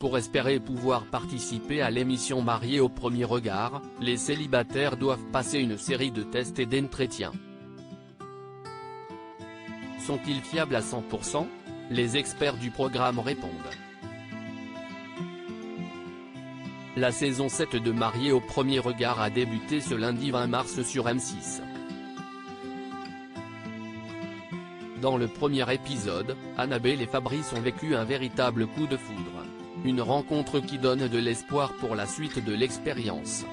Pour espérer pouvoir participer à l'émission Mariés au premier regard, les célibataires doivent passer une série de tests et d'entretiens. Sont-ils fiables à 100%? Les experts du programme répondent. La saison 7 de Mariés au premier regard a débuté ce lundi 20 mars sur M6. Dans le premier épisode, Annabelle et Fabrice ont vécu un véritable coup de foudre. Une rencontre qui donne de l'espoir pour la suite de l'expérience.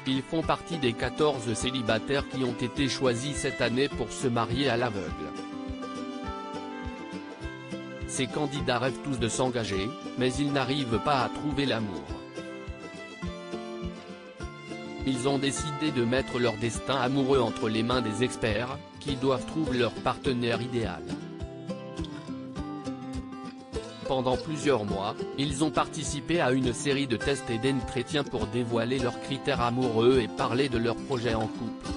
Ils font partie des 14 célibataires qui ont été choisis cette année pour se marier à l'aveugle. Ces candidats rêvent tous de s'engager, mais ils n'arrivent pas à trouver l'amour. Ils ont décidé de mettre leur destin amoureux entre les mains des experts, qui doivent trouver leur partenaire idéal. Pendant plusieurs mois, ils ont participé à une série de tests et d'entretiens pour dévoiler leurs critères amoureux et parler de leurs projets en couple.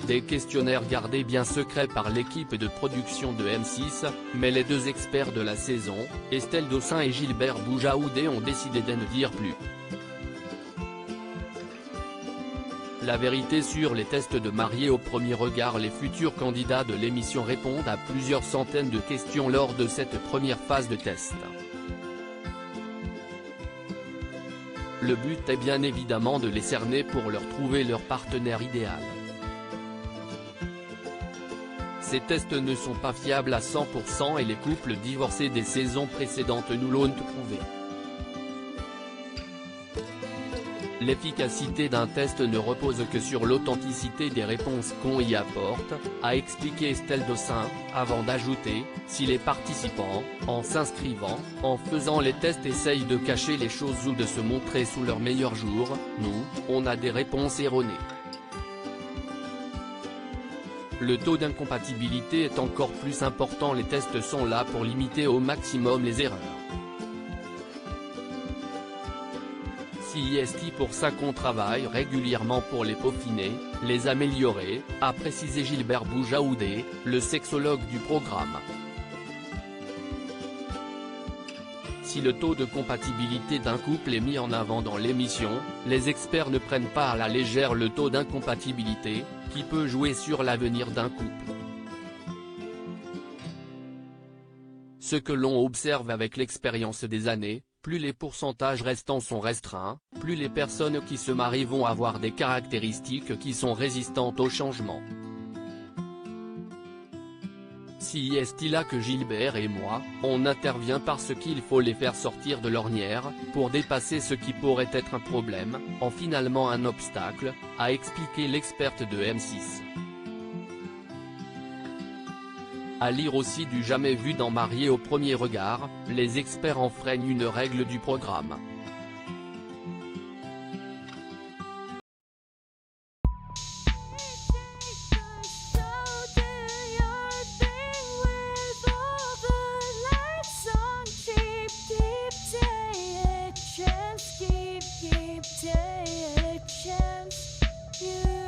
Des questionnaires gardés bien secrets par l'équipe de production de M6, mais les deux experts de la saison, Estelle Dossin et Gilbert Boujaoudé ont décidé de ne dire plus. La vérité sur les tests de Mariés au premier regard. Les futurs candidats de l'émission répondent à plusieurs centaines de questions lors de cette première phase de test. Le but est bien évidemment de les cerner pour leur trouver leur partenaire idéal. Ces tests ne sont pas fiables à 100% et les couples divorcés des saisons précédentes nous l'ont prouvé. L'efficacité d'un test ne repose que sur l'authenticité des réponses qu'on y apporte, a expliqué Estelle Dossin, avant d'ajouter, si les participants, en s'inscrivant, en faisant les tests essayent de cacher les choses ou de se montrer sous leur meilleur jour, nous, on a des réponses erronées. Le taux d'incompatibilité est encore plus important. Les tests sont là pour limiter au maximum les erreurs. C'est pour ça qu'on travaille régulièrement pour les peaufiner, les améliorer, a précisé Gilbert Boujaoudé, le sexologue du programme. Si le taux de compatibilité d'un couple est mis en avant dans l'émission, les experts ne prennent pas à la légère le taux d'incompatibilité, qui peut jouer sur l'avenir d'un couple. Ce que l'on observe avec l'expérience des années, plus les pourcentages restants sont restreints, plus les personnes qui se marient vont avoir des caractéristiques qui sont résistantes au changement. Si est là que Gilbert et moi, on intervient parce qu'il faut les faire sortir de l'ornière, pour dépasser ce qui pourrait être un problème, en finalement un obstacle, a expliqué l'experte de M6. À lire aussi du jamais vu dans Mariés au premier regard, les experts enfreignent une règle du programme. Keep